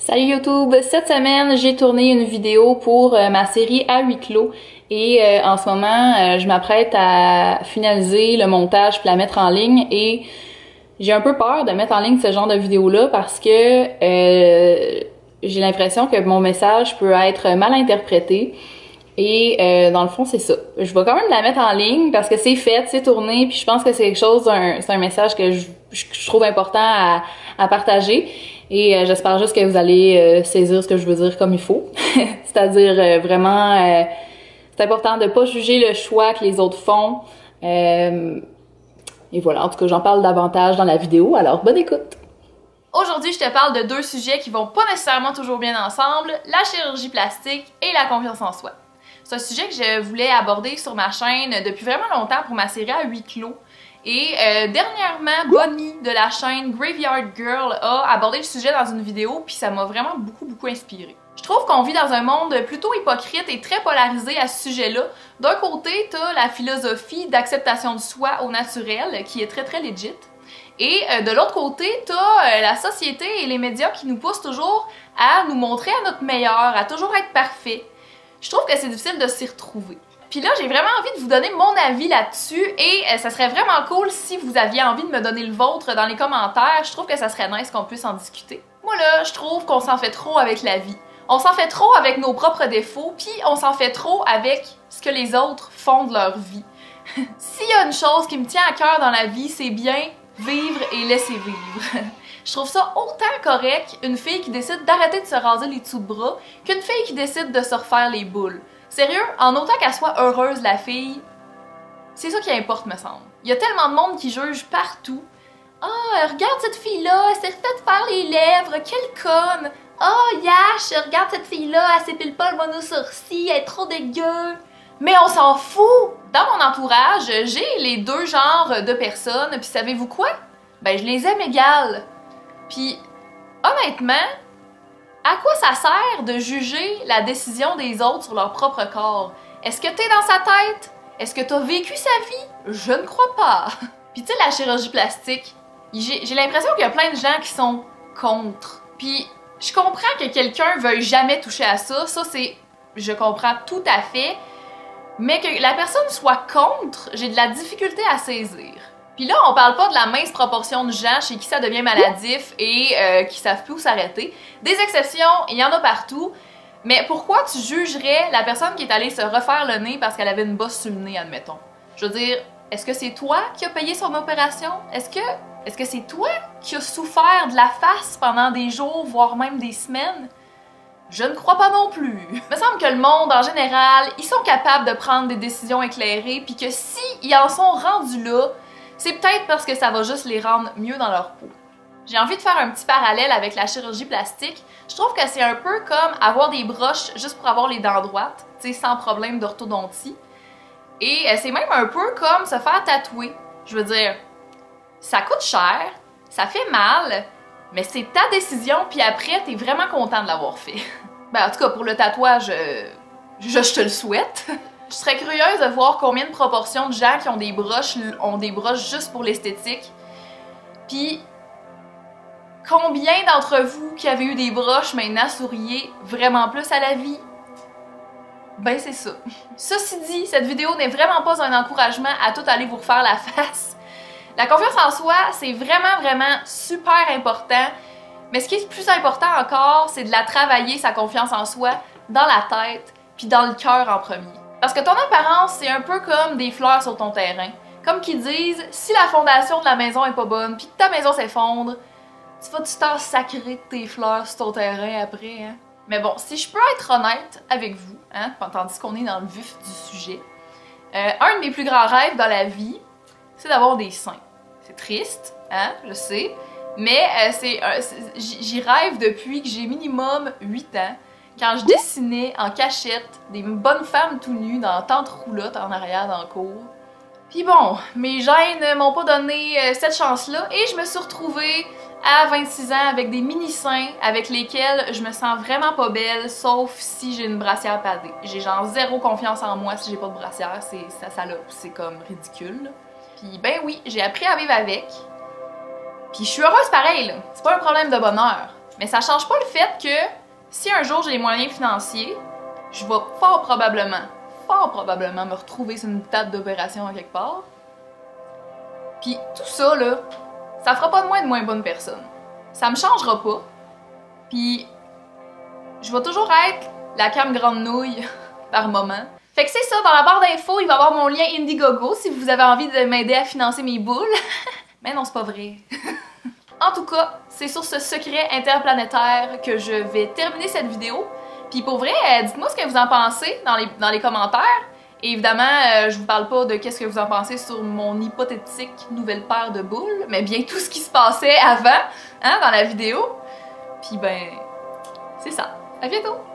Salut YouTube! Cette semaine, j'ai tourné une vidéo pour ma série à huis clos et en ce moment, je m'apprête à finaliser le montage puis la mettre en ligne et j'ai un peu peur de mettre en ligne ce genre de vidéo-là parce que j'ai l'impression que mon message peut être mal interprété et dans le fond, c'est ça. Je vais quand même la mettre en ligne parce que c'est fait, c'est tourné puis je pense que c'est quelque chose, c'est un message que je trouve important à partager. Et j'espère juste que vous allez saisir ce que je veux dire comme il faut. C'est-à-dire vraiment, c'est important de pas juger le choix que les autres font. Et voilà, en tout cas, j'en parle davantage dans la vidéo, alors bonne écoute! Aujourd'hui, je te parle de deux sujets qui vont pas nécessairement toujours bien ensemble, la chirurgie plastique et la confiance en soi. C'est un sujet que je voulais aborder sur ma chaîne depuis vraiment longtemps pour ma série à huis clos. Et dernièrement, Bonnie de la chaîne Graveyard Girl a abordé le sujet dans une vidéo, puis ça m'a vraiment beaucoup inspirée. Je trouve qu'on vit dans un monde plutôt hypocrite et très polarisé à ce sujet-là. D'un côté, t'as la philosophie d'acceptation de soi au naturel, qui est très legit. Et de l'autre côté, t'as la société et les médias qui nous poussent toujours à nous montrer à notre meilleur, à toujours être parfait. Je trouve que c'est difficile de s'y retrouver. Puis là, j'ai vraiment envie de vous donner mon avis là-dessus et ça serait vraiment cool si vous aviez envie de me donner le vôtre dans les commentaires. Je trouve que ça serait nice qu'on puisse en discuter. Moi là, je trouve qu'on s'en fait trop avec la vie. On s'en fait trop avec nos propres défauts, puis on s'en fait trop avec ce que les autres font de leur vie. S'il y a une chose qui me tient à cœur dans la vie, c'est bien vivre et laisser vivre. Je trouve ça autant correct une fille qui décide d'arrêter de se raser les dessous de bras qu'une fille qui décide de se refaire les boules. Sérieux, en autant qu'elle soit heureuse, la fille, c'est ça qui importe, me semble. Il y a tellement de monde qui juge partout. « Ah, regarde cette fille-là, elle s'est fait faire les lèvres, quelle conne! Ah, oh, Yash, regarde cette fille-là, elle s'épile pas le mono-sourcil, elle est trop dégueu! » Mais on s'en fout! Dans mon entourage, j'ai les deux genres de personnes, puis savez-vous quoi? Ben, je les aime égales. Puis, honnêtement, à quoi ça sert de juger la décision des autres sur leur propre corps? Est-ce que t'es dans sa tête? Est-ce que t'as vécu sa vie? Je ne crois pas. Puis tu sais, la chirurgie plastique, j'ai l'impression qu'il y a plein de gens qui sont contre. Puis je comprends que quelqu'un veuille jamais toucher à ça, je comprends tout à fait. Mais que la personne soit contre, j'ai de la difficulté à saisir. Puis là, on parle pas de la mince proportion de gens chez qui ça devient maladif et qui savent plus où s'arrêter. Des exceptions, il y en a partout. Mais pourquoi tu jugerais la personne qui est allée se refaire le nez parce qu'elle avait une bosse sur le nez, admettons? Je veux dire, est-ce que c'est toi qui as payé son opération? Est-ce que c'est toi qui as souffert de la face pendant des jours, voire même des semaines? Je ne crois pas non plus. Il me semble que le monde, en général, ils sont capables de prendre des décisions éclairées, puis que s'ils en sont rendus là, c'est peut-être parce que ça va juste les rendre mieux dans leur peau. J'ai envie de faire un petit parallèle avec la chirurgie plastique. Je trouve que c'est un peu comme avoir des broches juste pour avoir les dents droites, tu sais, sans problème d'orthodontie. Et c'est même un peu comme se faire tatouer. Je veux dire, ça coûte cher, ça fait mal, mais c'est ta décision, puis après, t'es vraiment content de l'avoir fait. Ben, en tout cas, pour le tatouage, je te le souhaite. Je serais curieuse de voir combien de proportions de gens qui ont des broches juste pour l'esthétique. Puis, combien d'entre vous qui avez eu des broches maintenant souriez vraiment plus à la vie? Ben c'est ça. Ceci dit, cette vidéo n'est vraiment pas un encouragement à tout aller vous refaire la face. La confiance en soi, c'est vraiment super important. Mais ce qui est plus important encore, c'est de la travailler, sa confiance en soi, dans la tête, puis dans le cœur en premier. Parce que ton apparence, c'est un peu comme des fleurs sur ton terrain. Comme qu'ils disent, si la fondation de la maison est pas bonne, puis que ta maison s'effondre, tu vas-tu t'en sacrer de tes fleurs sur ton terrain après, hein? Mais bon, si je peux être honnête avec vous, hein, tandis qu'on est dans le vif du sujet, un de mes plus grands rêves dans la vie, c'est d'avoir des seins. C'est triste, hein, je sais, mais j'y rêve depuis que j'ai minimum 8 ans, quand je dessinais en cachette des bonnes femmes tout nues dans la tente roulotte en arrière dans le cours. Puis bon, mes gènes m'ont pas donné cette chance-là et je me suis retrouvée à 26 ans avec des mini-seins avec lesquels je me sens vraiment pas belle, sauf si j'ai une brassière padée. J'ai genre zéro confiance en moi si j'ai pas de brassière, c'est comme ridicule. Puis ben oui, j'ai appris à vivre avec. Puis je suis heureuse pareil, là. C'est pas un problème de bonheur. Mais ça change pas le fait que si un jour j'ai les moyens financiers, je vais fort probablement me retrouver sur une table d'opération à quelque part. Puis tout ça, là, ça fera pas de moi une moins bonne personne. Ça me changera pas. Puis je vais toujours être la cam grande nouille par moment. Fait que c'est ça, dans la barre d'infos, il va y avoir mon lien Indiegogo si vous avez envie de m'aider à financer mes boules. Mais non, c'est pas vrai. En tout cas, c'est sur ce secret interplanétaire que je vais terminer cette vidéo. Puis pour vrai, dites-moi ce que vous en pensez dans les commentaires. Et évidemment, je vous parle pas de qu'est-ce que vous en pensez sur mon hypothétique nouvelle paire de boules, mais bien tout ce qui se passait avant, hein, dans la vidéo. Puis ben, c'est ça. À bientôt!